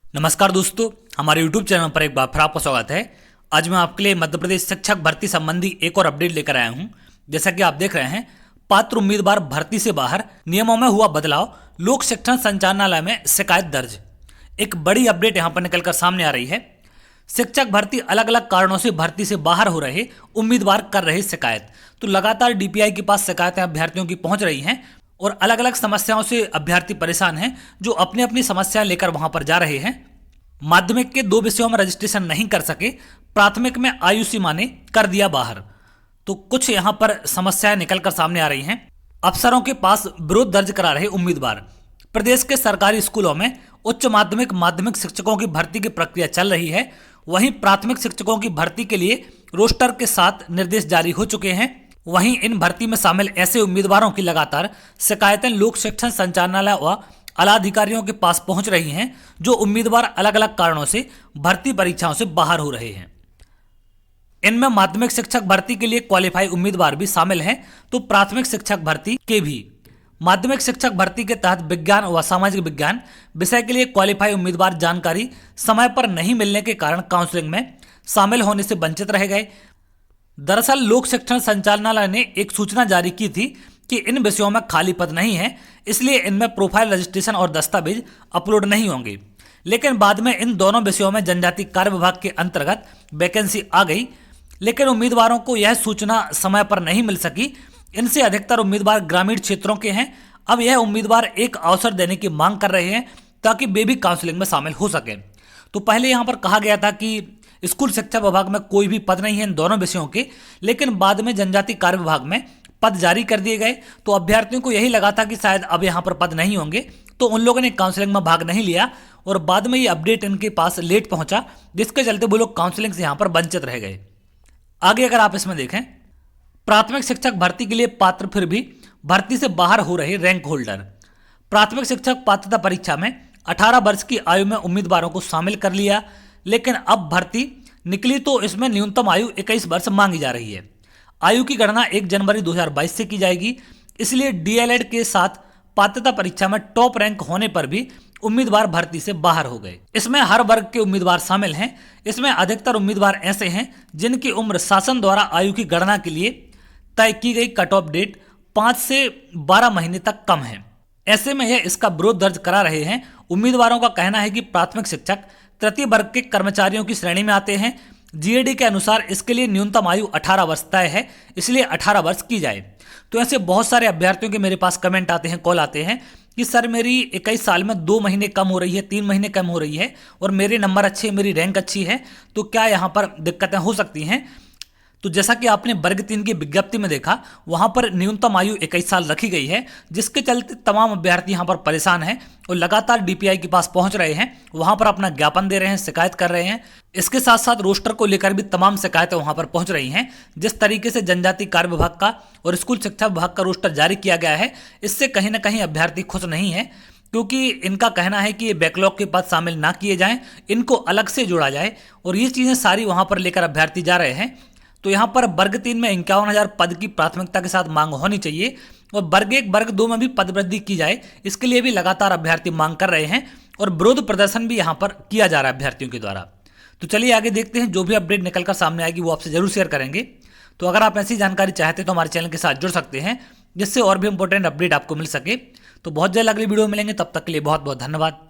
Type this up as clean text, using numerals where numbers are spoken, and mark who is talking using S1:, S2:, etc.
S1: नमस्कार दोस्तों, हमारे YouTube चैनल पर एक बार फिर आपका स्वागत है। आज मैं आपके लिए मध्य प्रदेश शिक्षक भर्ती संबंधी एक और अपडेट लेकर आया हूं। जैसा कि आप देख रहे हैं, पात्र उम्मीदवार भर्ती से बाहर, नियमों में हुआ बदलाव, लोक शिक्षण संचालनालय में शिकायत दर्ज। एक बड़ी अपडेट यहां पर निकलकर सामने आ रही है। शिक्षक भर्ती अलग अलग कारणों से भर्ती से बाहर हो रहे उम्मीदवार कर रहे शिकायत। तो लगातार DPI के पास शिकायतें अभ्यर्थियों की पहुंच रही हैं और अलग अलग समस्याओं से अभ्यर्थी परेशान हैं, जो अपनी अपनी समस्याएं लेकर वहां पर जा रहे हैं। माध्यमिक के 2 विषयों में रजिस्ट्रेशन नहीं कर सके, प्राथमिक में आयु सीमा ने कर दिया बाहर। तो कुछ यहां पर समस्याएं निकलकर सामने आ रही हैं। अफसरों के पास विरोध दर्ज करा रहे उम्मीदवार। प्रदेश के सरकारी स्कूलों में उच्च माध्यमिक माध्यमिक शिक्षकों की भर्ती की प्रक्रिया चल रही है। वहीं प्राथमिक शिक्षकों की भर्ती के लिए रोस्टर के साथ निर्देश जारी हो चुके हैं। वहीं इन भर्ती में शामिल ऐसे उम्मीदवारों की लगातार शिकायतें लोक शिक्षण संचालनालय व आलाधिकारियों के पास पहुंच रही हैं, जो उम्मीदवार अलग अलग कारणों से भर्ती परीक्षाओं से बाहर हो रहे हैं। इनमें माध्यमिक शिक्षक भर्ती के लिए क्वालिफाई उम्मीदवार भी शामिल हैं, तो प्राथमिक शिक्षक भर्ती के भी। माध्यमिक शिक्षक भर्ती के तहत विज्ञान व सामाजिक विज्ञान विषय के लिए क्वालिफाई उम्मीदवार जानकारी समय पर नहीं मिलने के कारण काउंसलिंग में शामिल होने से वंचित रह गए। दरअसल लोक शिक्षण संचालनालय ने एक सूचना जारी की थी कि इन विषयों में खाली पद नहीं है, इसलिए इनमें प्रोफाइल रजिस्ट्रेशन और दस्तावेज अपलोड नहीं होंगे। लेकिन बाद में इन दोनों विषयों में जनजाति कार्य विभाग के अंतर्गत वैकेंसी आ गई, लेकिन उम्मीदवारों को यह सूचना समय पर नहीं मिल सकी। इनसे अधिकतर उम्मीदवार ग्रामीण क्षेत्रों के हैं। अब यह उम्मीदवार एक अवसर देने की मांग कर रहे हैं ताकि वे भी काउंसलिंग में शामिल हो सकें। तो पहले यहाँ पर कहा गया था कि स्कूल शिक्षा विभाग में कोई भी पद नहीं है इन दोनों विषयों के, लेकिन बाद में जनजाति कार्य विभाग में पद जारी कर दिए गए। तो अभ्यर्थियों को यही लगा था कि शायद अब यहाँ पर पद नहीं होंगे, तो उन लोगों ने काउंसलिंग में भाग नहीं लिया और बाद में ये अपडेट इनके पास लेट पहुंचा, जिसके चलते वो लोग काउंसलिंग से यहाँ पर वंचित रह गए। आगे अगर आप इसमें देखें, प्राथमिक शिक्षक भर्ती के लिए पात्र फिर भी भर्ती से बाहर हो रहे रैंक होल्डर। प्राथमिक शिक्षक पात्रता परीक्षा में 18 वर्ष की आयु में उम्मीदवारों को शामिल कर लिया, लेकिन अब भर्ती निकली तो इसमें न्यूनतम आयु 21 वर्ष मांगी जा रही है। आयु की गणना 1 जनवरी 2022 से की जाएगी, इसलिए DLED के साथ पात्रता परीक्षा में टॉप रैंक होने पर भी उम्मीदवार भर्ती से बाहर हो गए। इसमें हर वर्ग के उम्मीदवार शामिल हैं। इसमें अधिकतर उम्मीदवार ऐसे हैं जिनकी उम्र शासन द्वारा आयु की गणना के लिए तय की गई कट ऑफ डेट 5 से 12 महीने तक कम है। ऐसे में यह इसका विरोध दर्ज करा रहे हैं। उम्मीदवारों का कहना है कि प्राथमिक शिक्षक तृतीय वर्ग के कर्मचारियों की श्रेणी में आते हैं। GAD के अनुसार इसके लिए न्यूनतम आयु 18 वर्ष तय है, इसलिए 18 वर्ष की जाए। तो ऐसे बहुत सारे अभ्यर्थियों के मेरे पास कमेंट आते हैं, कॉल आते हैं कि सर मेरी 21 साल में 2 महीने कम हो रही है, 3 महीने कम हो रही है और मेरे नंबर अच्छे, मेरी रैंक अच्छी है, तो क्या यहाँ पर दिक्कतें हो सकती हैं? तो जैसा कि आपने वर्ग 3 की विज्ञप्ति में देखा, वहां पर न्यूनतम आयु 21 साल रखी गई है, जिसके चलते तमाम अभ्यर्थी यहां पर परेशान हैं और लगातार DPI के पास पहुंच रहे हैं, वहां पर अपना ज्ञापन दे रहे हैं, शिकायत कर रहे हैं। इसके साथ साथ रोस्टर को लेकर भी तमाम शिकायतें वहां पर पहुंच रही हैं। जिस तरीके से जनजाति कार्य विभाग का और स्कूल शिक्षा विभाग का रोस्टर जारी किया गया है, इससे कहीं ना कहीं अभ्यर्थी खुश नहीं है, क्योंकि इनका कहना है कि ये बैकलॉग के पद शामिल ना किए जाएं, इनको अलग से जोड़ा जाए, और ये चीज़ें सारी वहां पर लेकर अभ्यर्थी जा रहे हैं। तो यहाँ पर वर्ग 3 में 51,000 पद की प्राथमिकता के साथ मांग होनी चाहिए और वर्ग 1 वर्ग 2 में भी पद वृद्धि की जाए, इसके लिए भी लगातार अभ्यर्थी मांग कर रहे हैं और विरोध प्रदर्शन भी यहाँ पर किया जा रहा है अभ्यर्थियों के द्वारा। तो चलिए आगे देखते हैं, जो भी अपडेट निकलकर सामने आएगी वो आपसे जरूर शेयर करेंगे। तो अगर आप ऐसी जानकारी चाहते हैं तो हमारे चैनल के साथ जुड़ सकते हैं, जिससे और भी इंपॉर्टेंट अपडेट आपको मिल सके। तो बहुत जल्द अगली वीडियो मिलेंगे, तब तक के लिए बहुत बहुत धन्यवाद।